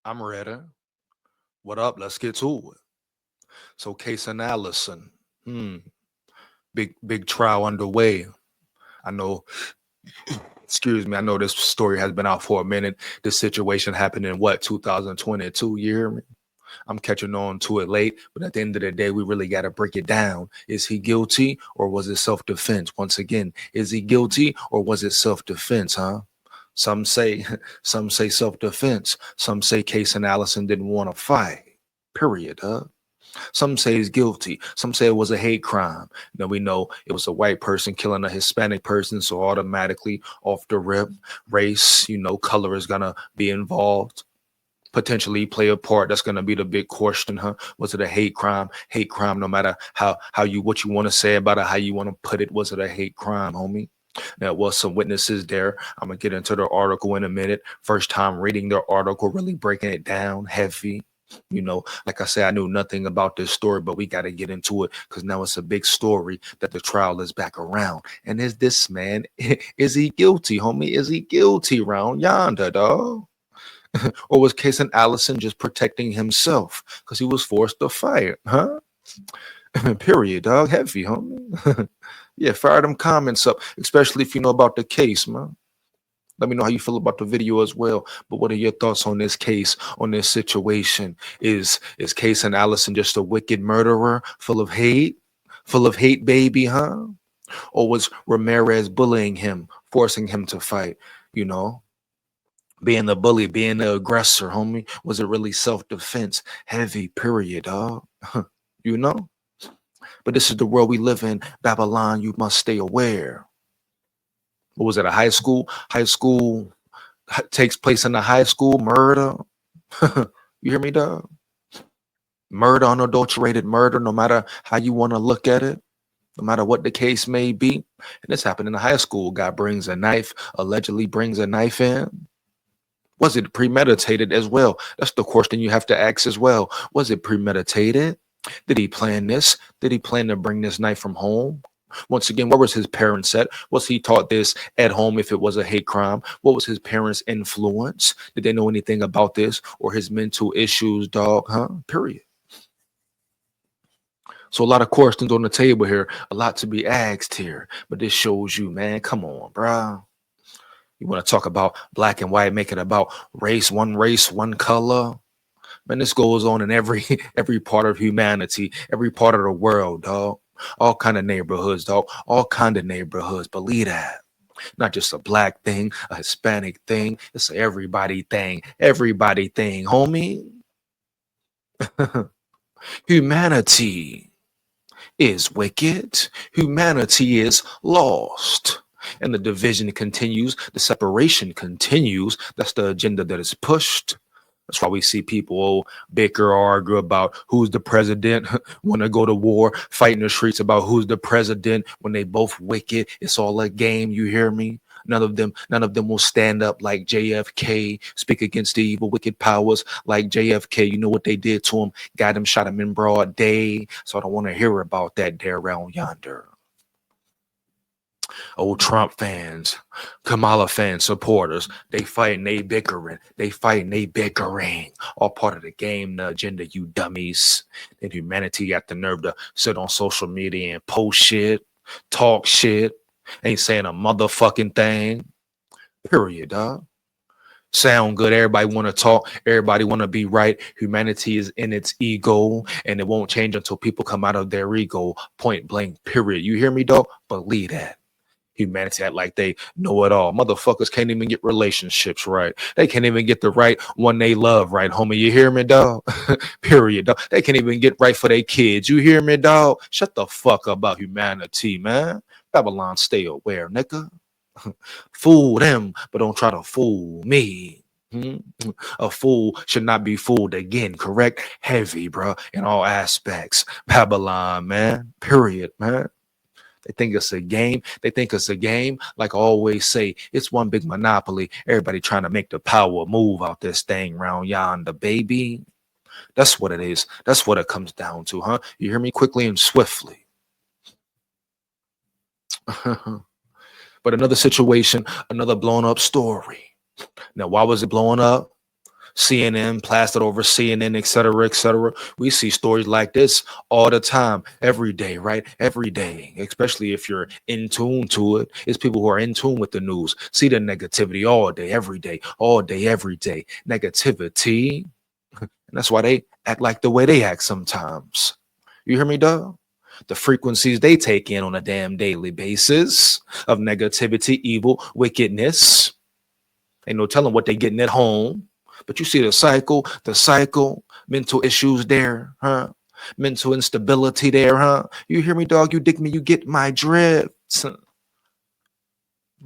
I'm ready. What up? Let's get to it. So, Caysen Allison, hmm, big trial underway. I know. Excuse me. I know this story has been out for a minute. This situation happened in what 2022 year. I'm catching on to it late, but at the end of the day, we really got to break it down. Is he guilty or was it self defense? Once again, is he guilty or was it self defense? Huh? Some say, some say self defense. Some say Caysen Allison didn't want to fight. Period. Huh? Some say he's guilty. Some say it was a hate crime. Then we know it was a white person killing a Hispanic person, so automatically off the rip, race, color is gonna be involved. Potentially play a part. That's gonna be the big question, huh? Was it a hate crime? Hate crime, no matter how you what you want to say about it, how you want to put it. Was it a hate crime, homie? There was some witnesses there. I'm gonna get into the article in a minute. First time reading the article, really breaking it down heavy. Like I said, I knew nothing about this story, but we got to get into it because now it's a big story that the trial is back around. And is this man, is he guilty, homie? Is he guilty round yonder, dog? Or was Caysen Allison just protecting himself because he was forced to fight, huh? Period, dog. Heavy, homie. Yeah, fire them comments up, especially if you know about the case, man. Let me know how you feel about the video as well. But what are your thoughts on this case, on this situation? Is Caysen Allison just a wicked murderer, full of hate, baby, huh? Or was Ramirez bullying him, forcing him to fight? You know, being the bully, being the aggressor, homie. Was it really self-defense? Heavy, period, dog. you know. But this is the world we live in. Babylon, you must stay aware. What was it? A high school? High school takes place in a high school murder. You hear me, dog? Murder, unadulterated murder, no matter how you want to look at it, no matter what the case may be. And this happened in a high school. Guy brings a knife, allegedly brings a knife in. Was it premeditated as well? That's the question you have to ask as well. Was it premeditated? Did he plan this? Did he plan to bring this knife from home? Once again, where was his parents at? Was he taught this at home if it was a hate crime? What was his parents' influence? Did they know anything about this or his mental issues, dog? Huh? Period. So a lot of questions on the table here, a lot to be asked here. But this shows you, man, come on, bruh. You want to talk about black and white, make it about race, one color. Man, this goes on in every every part of humanity, every part of the world, dog. All kind of neighborhoods, dog. All kind of neighborhoods. Believe that. Not just a black thing, a Hispanic thing. It's a everybody thing. Everybody thing, homie. Humanity is wicked. Humanity is lost. And the division continues. The separation continues. That's the agenda that is pushed. That's why we see people bicker or argue about who's the president, want to go to war, fight in the streets about who's the president when they both wicked. It's all a game. You hear me? None of them will stand up like JFK, speak against the evil, wicked powers like JFK. You know what they did to him? Got him, shot him in broad day. So I don't want to hear about that there around yonder. Old Trump fans, Kamala fans, supporters, they fighting, they bickering. All part of the game, the agenda, you dummies. Then humanity got the nerve to sit on social media and post shit, talk shit, ain't saying a motherfucking thing. Period, dog. Sound good. Everybody want to talk. Everybody want to be right. Humanity is in its ego, and it won't change until people come out of their ego. Point blank. Period. You hear me, dog? Believe that. Humanity act like they know it all. Motherfuckers can't even get relationships right. They can't even get the right one they love right, homie. You hear me, dog? Period, dog. They can't even get right for their kids. You hear me, dog? Shut the fuck up about humanity, man. Babylon, stay aware, nigga. Fool them, but don't try to fool me. Hmm? A fool should not be fooled again, correct? Heavy, bro, in all aspects. Babylon, man. Period, man. They think it's a game. They think it's a game. Like I always say, it's one big monopoly. Everybody trying to make the power move out this thing round yonder, baby. That's what it is. That's what it comes down to, huh? You hear me quickly and swiftly. But another situation, another blown up story. Now, why was it blowing up? CNN, plastered over CNN, et cetera, et cetera. We see stories like this all the time, every day, right? Every day, especially if you're in tune to it. It's people who are in tune with the news, see the negativity all day, every day. Negativity. And that's why they act like the way they act sometimes. You hear me, dog? The frequencies they take in on a damn daily basis of negativity, evil, wickedness. Ain't no telling what they getting at home. But you see the cycle, mental issues there, huh? Mental instability there, huh? You hear me, dog? You dig me? You get my drift.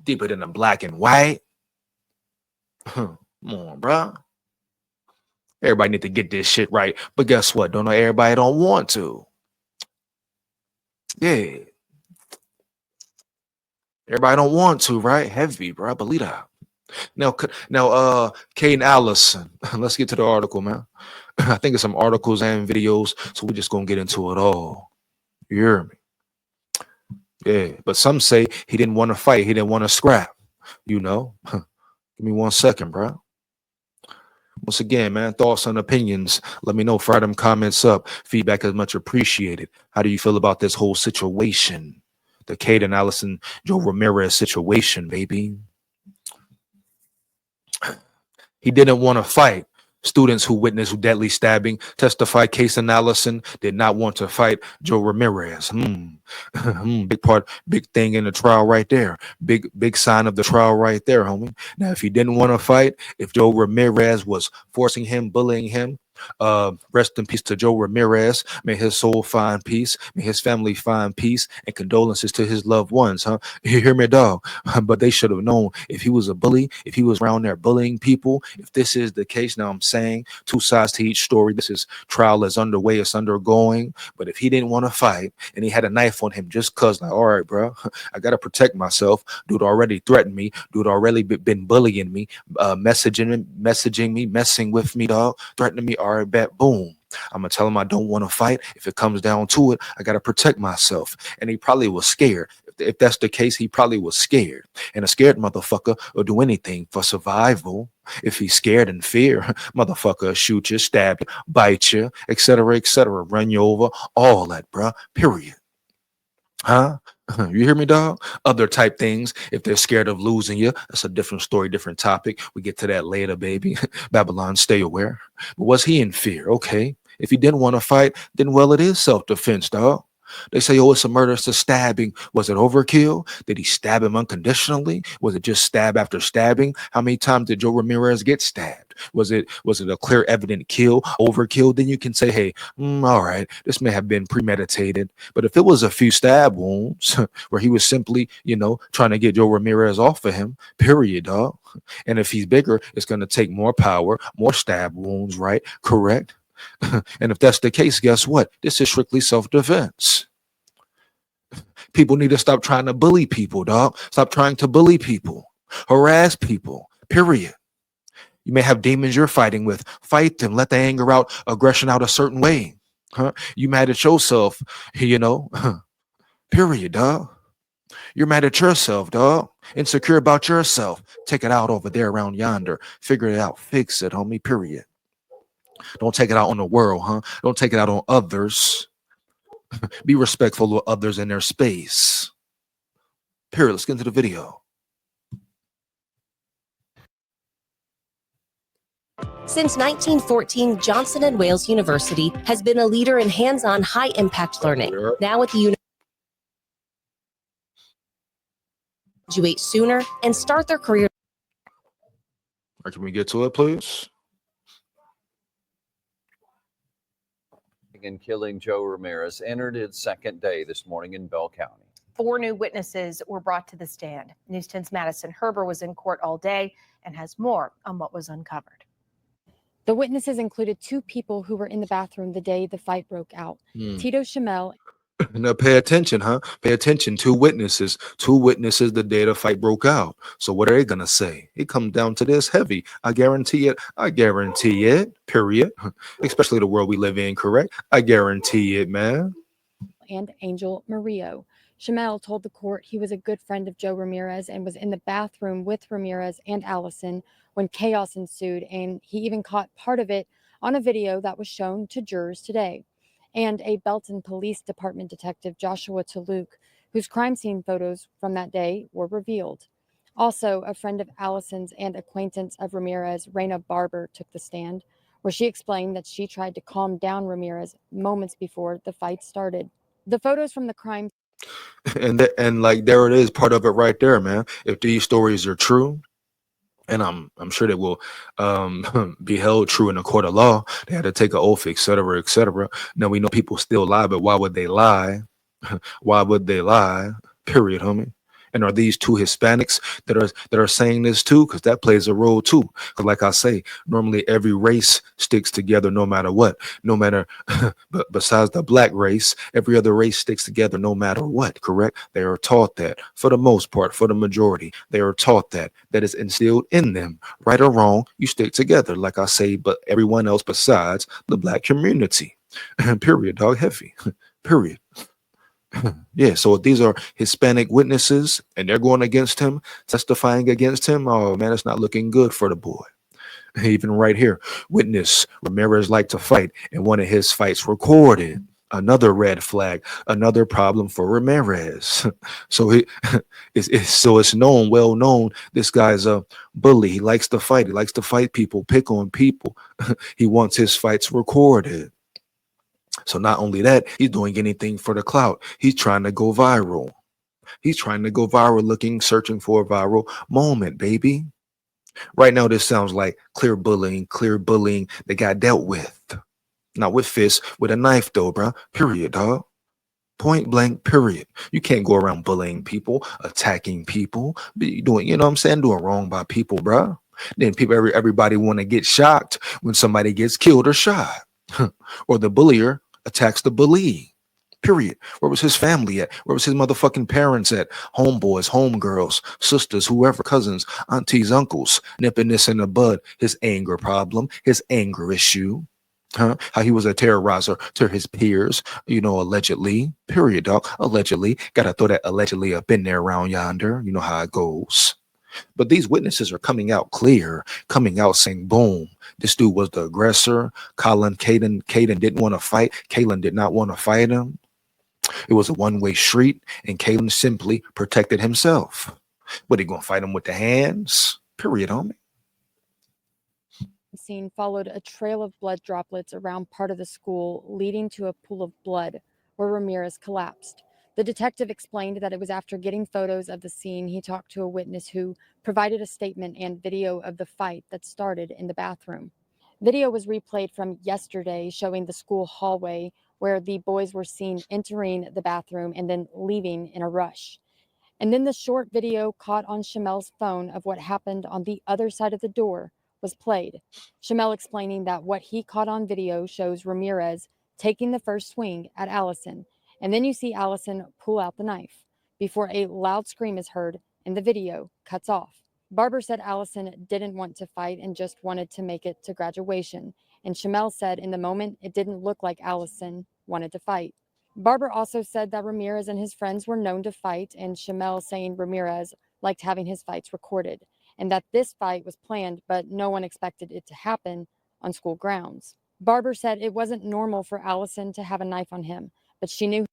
Deeper than the black and white. Come on, bro. Everybody need to get this shit right. But guess what? Don't know everybody don't want to. Yeah. Everybody don't want to, right? Heavy, bro. I believe that. Now, Caysen Allison. Let's get to the article, man. I think it's some articles and videos, so we're just gonna get into it all. You hear me? Yeah. But some say he didn't want to fight. He didn't want to scrap. You know. Give me 1 second, bro. Once again, man, thoughts and opinions. Let me know. Fire them comments up. Feedback is much appreciated. How do you feel about this whole situation? The Caysen Allison Joeramirez situation, baby. He didn't want to fight. Students who witnessed deadly stabbing testify Caysen Allison did not want to fight Joeramirez. Big thing in the trial right there. Big sign of the trial right there, homie. Now, if he didn't want to fight, if Joeramirez was forcing him, bullying him, rest in peace to Joeramirez. May his soul find peace. May his family find peace, and condolences to his loved ones, huh? You hear me, dog? But they should have known if he was a bully, if he was around there bullying people, if this is the case. Now I'm saying two sides to each story. This is trial is underway, it's undergoing. But if he didn't want to fight and he had a knife on him just cause, like, all right, bro, I gotta protect myself. Dude already threatened me. Dude already been bullying me, messaging me, messing with me, dog, threatening me. All right, bet, boom. I'm gonna tell him I don't want to fight. If it comes down to it, I gotta protect myself. And he probably was scared. If that's the case, he probably was scared. And a scared motherfucker will do anything for survival. If he's scared and fear, motherfucker shoot you, stab you, bite you, etc., run you over, all that, bruh. Period. Huh? You hear me, dog? Other type things. If they're scared of losing you, that's a different story, different topic. We get to that later, baby. Babylon, stay aware. But was he in fear? Okay. If he didn't want to fight, then well, it is self-defense, dog. They say, oh, it's a murder, it's a stabbing. Was it overkill? Did he stab him unconditionally? Was it just stab after stabbing? How many times did Joeramirez get stabbed? Was it a clear, evident kill, overkill? Then you can say, hey, all right, this may have been premeditated. But if it was a few stab wounds where he was simply, trying to get Joeramirez off of him, period, dog. And if he's bigger, it's going to take more power, more stab wounds, right? Correct. And if that's the case, guess what? This is strictly self-defense. People need to stop trying to bully people, dog. Stop trying to bully people, harass people, period. You may have demons you're fighting with. Fight them. Let the anger out, aggression out a certain way. Huh? You mad at yourself, period, dog. You're mad at yourself, dog. Insecure about yourself. Take it out over there around yonder. Figure it out. Fix it, homie, period. Don't take it out on the world, huh? Don't take it out on others. Be respectful of others in their space. Period. Let's get into the video. Since 1914, Johnson & Wales University has been a leader in hands-on high-impact learning. Now at the university, graduate sooner and start their career. Can we get to it, please? And killing Joeramirez entered its second day this morning in Bell County. 4 new witnesses were brought to the stand. News 10's Madison Herber was in court all day and has more on what was uncovered. The witnesses included 2 people who were in the bathroom the day the fight broke out. Tito Shamel. Now pay attention, huh? Pay attention. 2 witnesses the day the fight broke out. So what are they gonna say? It comes down to this heavy. I guarantee it. Period. Especially the world we live in, correct? I guarantee it, man. And Angel Murillo. Chamel told the court he was a good friend of Joe Ramirez and was in the bathroom with Ramirez and Allison when chaos ensued, and he even caught part of it on a video that was shown to jurors today. And a Belton Police Department detective, Joshua Toulouk, whose crime scene photos from that day were revealed. Also, a friend of Allison's and acquaintance of Ramirez, Raina Barber, took the stand, where she explained that she tried to calm down Ramirez moments before the fight started. The photos from the crime And like there it is, part of it right there, man. If these stories are true, and I'm sure they will be held true in a court of law, they had to take an oath, etc., etc. Now we know people still lie, but why would they lie? Why would they lie? Period, homie. And are these two Hispanics that are saying this too? Because that plays a role too. Because like I say, normally every race sticks together no matter what. No matter, but besides the black race, every other race sticks together no matter what. Correct? They are taught that for the most part, for the majority, they are taught that is instilled in them. Right or wrong, you stick together. Like I say, but everyone else besides the black community. Period. Dog. Heavy. Period. Yeah, so if these are Hispanic witnesses and they're going against him, testifying against him, oh man, it's not looking good for the boy. Even right here, witness Ramirez liked to fight and one of his fights recorded. Another red flag, another problem for Ramirez. So it's known, well known. This guy's a bully. He likes to fight. He likes to fight people, pick on people. He wants his fights recorded. So not only that, he's doing anything for the clout. He's trying to go viral. He's trying to go viral, searching for a viral moment, baby. Right now, this sounds like clear bullying that got dealt with. Not with fists, with a knife though, bro. Period, dog. Point blank, period. You can't go around bullying people, attacking people, doing, you know what I'm saying, doing wrong by people, bro. Then everybody want to get shocked when somebody gets killed or shot. Or the bullier attacks the bully. Period. Where was his family at? Where was his motherfucking parents at? Homeboys, homegirls, sisters, whoever, cousins, aunties, uncles, nipping this in the bud. His anger problem, his anger issue. How he was a terrorizer to his peers, allegedly. Period, dog. Allegedly. Gotta throw that allegedly up in there around yonder. You know how it goes. But these witnesses are coming out clear, coming out saying, boom, this dude was the aggressor. Caden didn't want to fight. Caylen did not want to fight him. It was a one-way street, and Caylen simply protected himself. What, he gonna fight him with the hands? Period, homie. scene followed a trail of blood droplets around part of the school, leading to a pool of blood where Ramirez collapsed. The detective explained that it was after getting photos of the scene he talked to a witness who provided a statement and video of the fight that started in the bathroom. Video was replayed from yesterday showing the school hallway where the boys were seen entering the bathroom and then leaving in a rush. And then the short video caught on Chamel's phone of what happened on the other side of the door was played. Chamel explaining that what he caught on video shows Ramirez taking the first swing at Allison, and then you see Allison pull out the knife before a loud scream is heard and the video cuts off. Barber said Allison didn't want to fight and just wanted to make it to graduation, and Chamel said in the moment it didn't look like Allison wanted to fight. Barber also said that Ramirez and his friends were known to fight, and Chamel saying Ramirez liked having his fights recorded, and that this fight was planned, but no one expected it to happen on school grounds. Barber said it wasn't normal for Allison to have a knife on him, but she knew.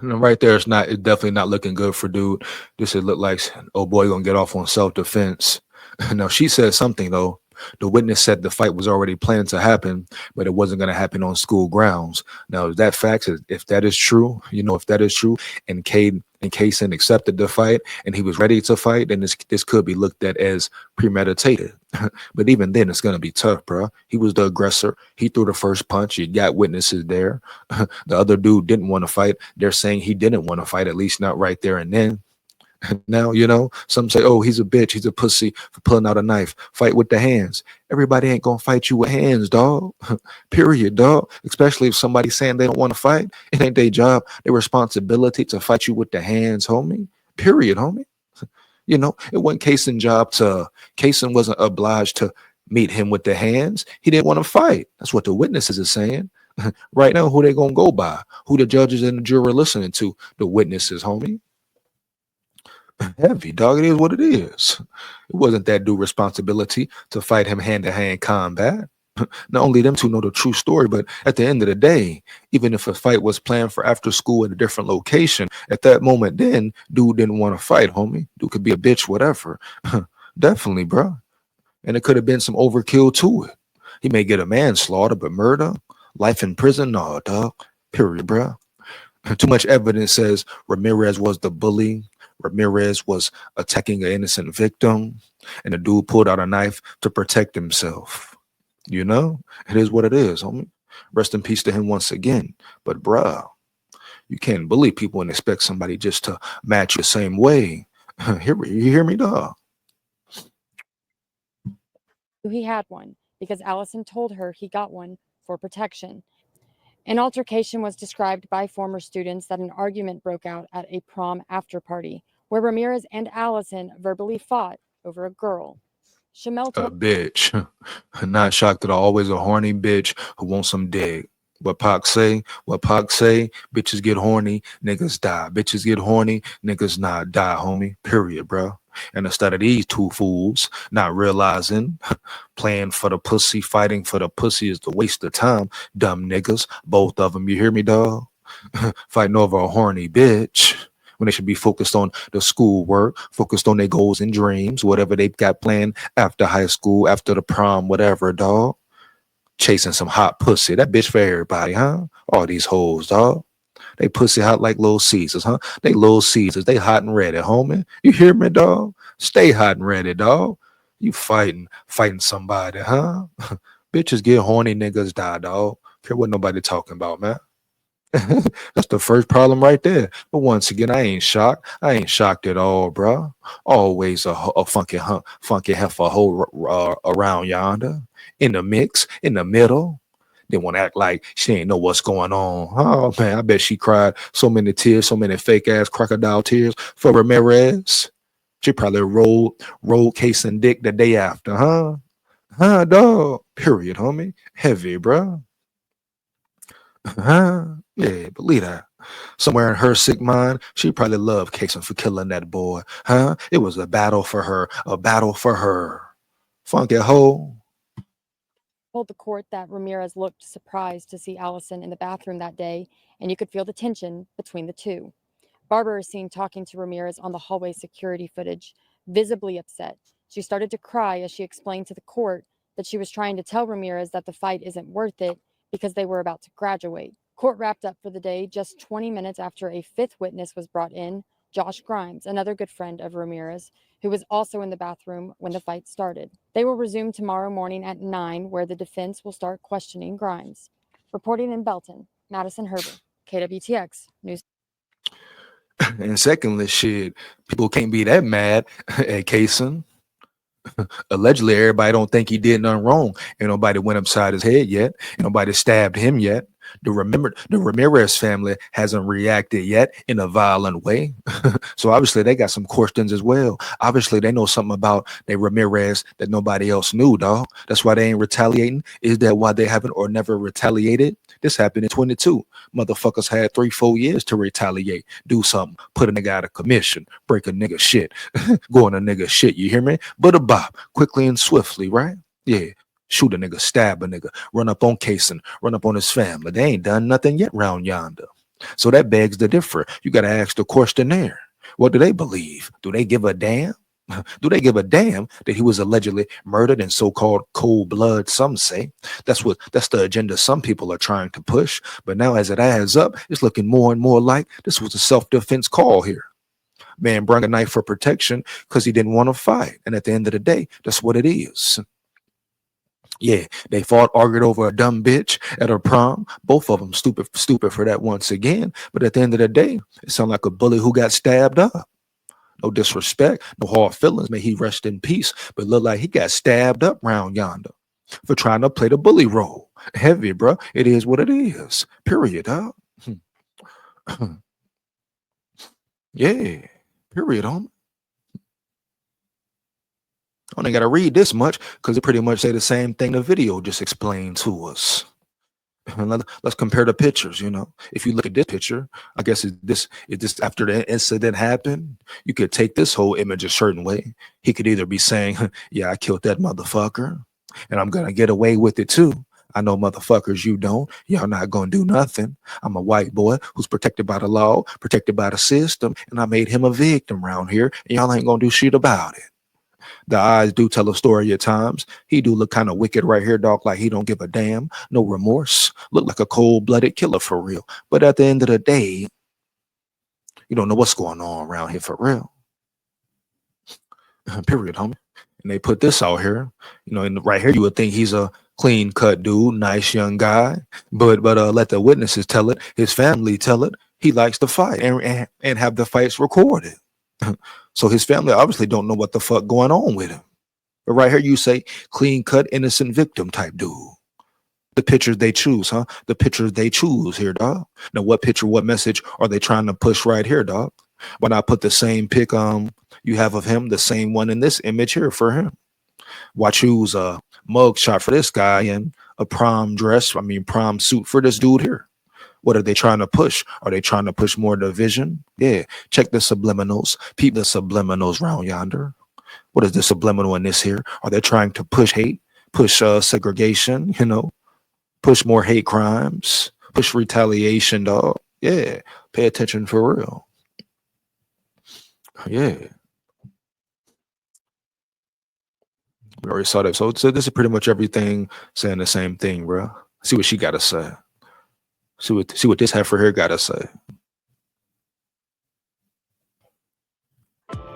Right there, it's definitely not looking good for dude. This would look like, oh boy, gonna get off on self-defense. Now she said something though. The witness said the fight was already planned to happen, but it wasn't going to happen on school grounds. Now, is that fact? If that is true, if that is true, and Caysen accepted the fight and he was ready to fight, then this could be looked at as premeditated. But even then, it's going to be tough, bro. He was the aggressor. He threw the first punch. You got witnesses there. The other dude didn't want to fight. They're saying he didn't want to fight, at least not right there and then. Now, some say, oh, he's a bitch. He's a pussy for pulling out a knife. Fight with the hands. Everybody ain't going to fight you with hands, dog. Period, dog. Especially if somebody's saying they don't want to fight. It ain't their job, their responsibility to fight you with the hands, homie. Period, homie. It wasn't Caysen's job Caysen wasn't obliged to meet him with the hands. He didn't want to fight. That's what the witnesses are saying. Right now, who they gonna go by? Who the judges and the jury listening to? The witnesses, homie. Heavy, dog. It is what it is. It wasn't that dude responsibility to fight him hand-to-hand combat. Not only them two know the true story, but at the end of the day, even if a fight was planned for after school at a different location, at that moment, then dude didn't want to fight, homie. Dude could be a bitch, whatever. Definitely, bro. And it could have been some overkill to it. He may get a manslaughter, but murder, life in prison, no, dog. Period, bro. Too much evidence says Ramirez was the bully. Ramirez was attacking an innocent victim, and the dude pulled out a knife to protect himself. You know, it is what it is, homie. Rest in peace to him once again. But bruh, you can't bully people and expect somebody just to match the same way. You hear me, dog? He had one because Allison told her he got one for protection. An altercation was described by former students that an argument broke out at a prom after party where Ramirez and Allison verbally fought over a girl. Shamel A told bitch. Not shocked at all. Always a horny bitch who wants some dick. What Pac say? Bitches get horny, niggas die. Bitches get horny, niggas not die, homie. Period, bro. And instead of these two fools not realizing playing for the pussy, fighting for the pussy is the waste of time, dumb niggas. Both of them, you hear me, dog? Fighting over a horny bitch when they should be focused on the schoolwork, focused on their goals and dreams, whatever they've got planned after high school, after the prom, whatever, dog. Chasing some hot pussy. That bitch for everybody, huh? All these hoes, dog. They pussy hot like Little Caesars, huh? They Little Caesars. They hot and ready, homie. You hear me, dog? Stay hot and ready, dog. You fighting somebody, huh? Bitches get horny, niggas die, dog. Care what nobody talking about, man. That's the first problem right there. But once again, I ain't shocked. I ain't shocked at all, bro. Always a funky heifer hoe around yonder, in the mix, in the middle. They want to act like she ain't know what's going on. Oh man, I bet she cried so many tears, so many fake ass crocodile tears for Ramirez. She probably rolled Caysen dick the day after, huh? Huh, dog. Period, homie. Heavy, bro. Huh? Yeah, believe that. Somewhere in her sick mind, she probably loved Caysen for killing that boy. Huh? It was a battle for her. A battle for her. Funky hoe. told the court that Ramirez looked surprised to see Allison in the bathroom that day, and you could feel the tension between the two. Barbara is seen talking to Ramirez on the hallway security footage, visibly upset. She started to cry as she explained to the court that she was trying to tell Ramirez that the fight isn't worth it because they were about to graduate. Court wrapped up for the day just 20 minutes after a fifth witness was brought in, Josh Grimes, another good friend of Ramirez, who was also in the bathroom when the fight started. They will resume tomorrow morning at 9, where the defense will start questioning Grimes. Reporting in Belton, Madison Herber, KWTX News. And secondly, shit, people can't be that mad at Caysen. Allegedly, everybody don't think he did nothing wrong. Ain't nobody went upside his head yet. Ain't nobody stabbed him yet. The Ramirez family hasn't reacted yet in a violent way. So obviously they got some questions as well. Obviously they know something about their Ramirez that nobody else knew, dog. That's why they ain't retaliating. Is that why they haven't or never retaliated? This happened in 22. Motherfuckers had 3-4 years to retaliate, do something, put a nigga out of commission, break a nigga shit, go on a nigga shit, you hear me? But a bop, quickly and swiftly, right? Yeah. Shoot a nigga, stab a nigga, run up on Caysen, run up on his family. They ain't done nothing yet round yonder. So that begs the differ. You got to ask the question there. What do they believe? Do they give a damn? Do they give a damn that he was allegedly murdered in so-called cold blood? Some say that's the agenda some people are trying to push. But now as it adds up, it's looking more and more like this was a self-defense call here. Man brought a knife for protection because he didn't want to fight. And at the end of the day, that's what it is. Yeah, they fought, argued over a dumb bitch at her prom. Both of them stupid for that once again. But at the end of the day, it sounded like a bully who got stabbed up. No disrespect, no hard feelings. May he rest in peace. But look like he got stabbed up round yonder for trying to play the bully role. Heavy, bro. It is what it is. Period, huh? Yeah. Period, homie. I only got to read this much because it pretty much say the same thing the video just explained to us. Let's compare the pictures. You know, if you look at this picture, I guess this after the incident happened. You could take this whole image a certain way. He could either be saying, "Yeah, I killed that motherfucker, and I'm gonna get away with it too. I know motherfuckers you don't. Y'all not gonna do nothing. I'm a white boy who's protected by the law, protected by the system, and I made him a victim around here, and y'all ain't gonna do shit about it." The eyes do tell a story at times. He do look kind of wicked right here, dog, like he don't give a damn. No remorse. Look like a cold-blooded killer for real. But at the end of the day, you don't know what's going on around here for real. Period, homie. And they put this out here, you know, and right here you would think he's a clean-cut dude, nice young guy. But let the witnesses tell it, his family tell it. He likes to fight and have the fights recorded. So his family obviously don't know what the fuck going on with him. But right here you say clean-cut, innocent victim type dude. The pictures they choose, huh? The pictures they choose here, dog. Now what picture, what message are they trying to push right here, dog? When I put the same pic you have of him, the same one in this image here for him. Why choose a mug shot for this guy and a prom suit for this dude here? What are they trying to push? Are they trying to push more division? Yeah, check the subliminals. Peep the subliminals round yonder. What is the subliminal in this here? Are they trying to push hate, push segregation, you know, push more hate crimes, push retaliation, dog? Yeah, pay attention for real. Yeah. We already saw that. So this is pretty much everything saying the same thing, bro. See what she got to say. See what this heifer here got to say.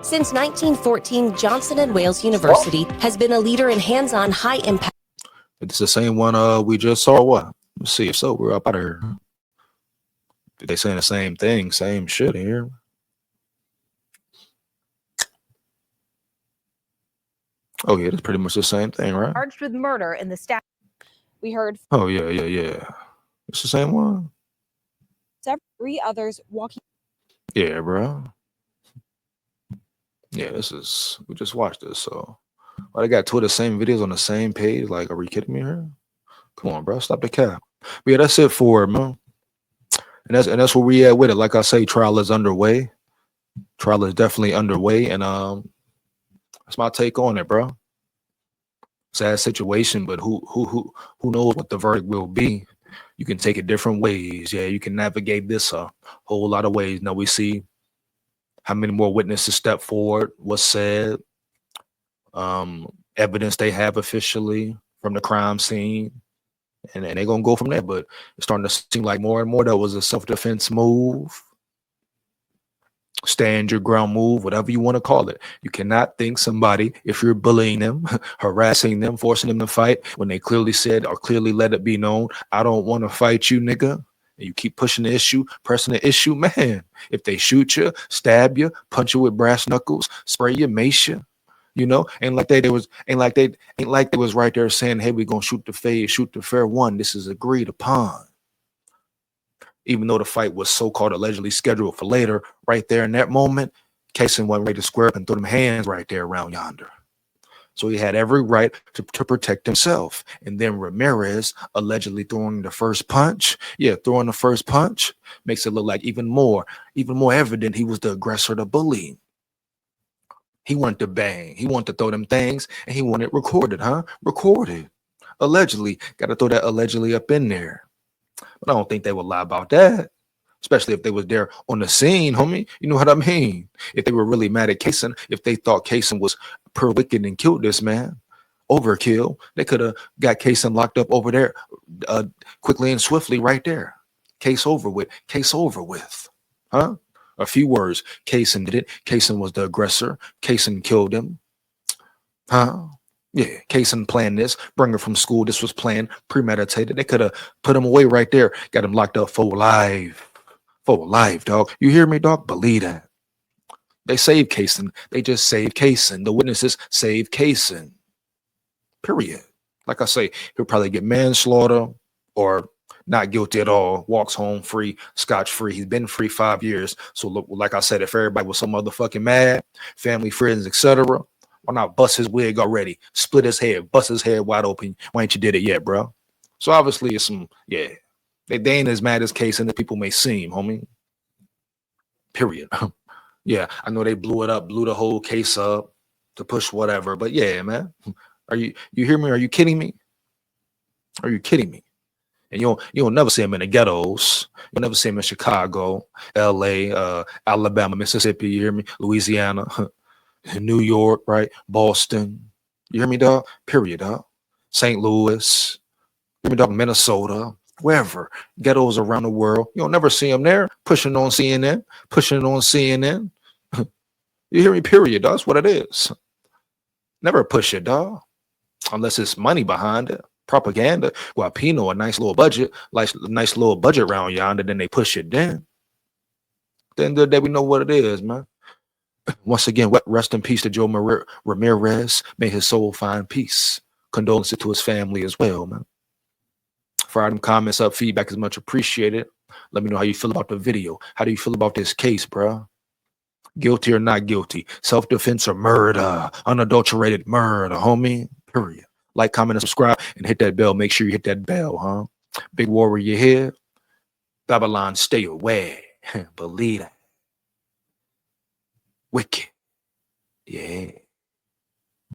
Since 1914, Johnson & Wales University has been a leader in hands-on high-impact. It's the same one we just saw. What? Let's see if so. We're up out of here. They saying the same thing, same shit here. Oh yeah, that's pretty much the same thing, right? Charged with murder in the staff. We heard Oh yeah. It's the same one. 3 others walking. Yeah, bro. Yeah, we just watched this. So, why they got 2 of the same videos on the same page? Like, are we kidding me here? Come on, bro, stop the cap. But yeah, that's it for it, man. And that's where we at with it. Like I say, trial is underway. Trial is definitely underway, and that's my take on it, bro. Sad situation, but who knows what the verdict will be? You can take it different ways. Yeah, you can navigate this a whole lot of ways. Now we see how many more witnesses step forward, what's said, evidence they have officially from the crime scene, and they're gonna go from there. But it's starting to seem like more and more that was a self-defense move. Stand your ground move, whatever you want to call it. You cannot think somebody, if you're bullying them, harassing them, forcing them to fight, when they clearly said or clearly let it be known, I don't want to fight you, nigga. And you keep pushing the issue, pressing the issue, man. If they shoot you, stab you, punch you with brass knuckles, spray you, mace you, you know, ain't like they was right there saying, hey, we're gonna shoot the fair one. This is agreed upon. Even though the fight was so-called allegedly scheduled for later, right there in that moment, Caysen wasn't ready to square up and throw them hands right there around yonder. So he had every right to protect himself. And then Ramirez allegedly throwing the first punch. Yeah, throwing the first punch makes it look like even more evident he was the aggressor, the bully. He wanted to bang. He wanted to throw them things, and he wanted it recorded, huh? Recorded. Allegedly. Got to throw that allegedly up in there. But I don't think they would lie about that, especially if they was there on the scene, homie. You know what I mean? If they were really mad at Caysen, if they thought Caysen was per wicked and killed this man, overkill, they could have got Caysen locked up over there quickly and swiftly right there. Case over with. Case over with. Huh? A few words. Caysen did it. Caysen was the aggressor. Caysen killed him. Huh? Yeah, Caysen planned this, bring her from school. This was planned, premeditated. They could have put him away right there, got him locked up for life. For life, dog. You hear me, dog? Believe that. They saved Caysen. They just saved Caysen. The witnesses saved Caysen. Period. Like I say, he'll probably get manslaughter or not guilty at all. Walks home free, scotch-free. He's been free 5 years. So look, like I said, if everybody was so motherfucking mad, family, friends, etc., why not bust his wig already? Split his head, bust his head wide open. Why ain't you did it yet, bro? So obviously it's some, yeah. They ain't as mad as Caysen as people may seem, homie. Period. Yeah, I know they blew it up, blew the whole case up to push whatever. But yeah, man. You hear me? Are you kidding me? Are you kidding me? And you'll never see him in the ghettos. You'll never see him in Chicago, LA, Alabama, Mississippi, you hear me? Louisiana, New York, right? Boston. You hear me, dog? Period, dog. St. Louis, you hear me, dog? Minnesota, wherever. Ghettos around the world. You'll never see him there pushing on CNN, pushing on CNN. You hear me? Period, dog. That's what it is. Never push it, dog. Unless it's money behind it. Propaganda, guapino, a nice little budget, like nice little budget round yonder, then they push it then. Then the day we know what it is, man. Once again, rest in peace to Joe Ramirez. May his soul find peace. Condolences to his family as well, man. Fire them comments up, feedback is much appreciated. Let me know how you feel about the video. How do you feel about this case, bro? Guilty or not guilty? Self-defense or murder? Unadulterated murder, homie. Period. Like, comment, and subscribe, and hit that bell. Make sure you hit that bell, huh? Big warrior here. Babylon, stay away. Believe that. Wicked.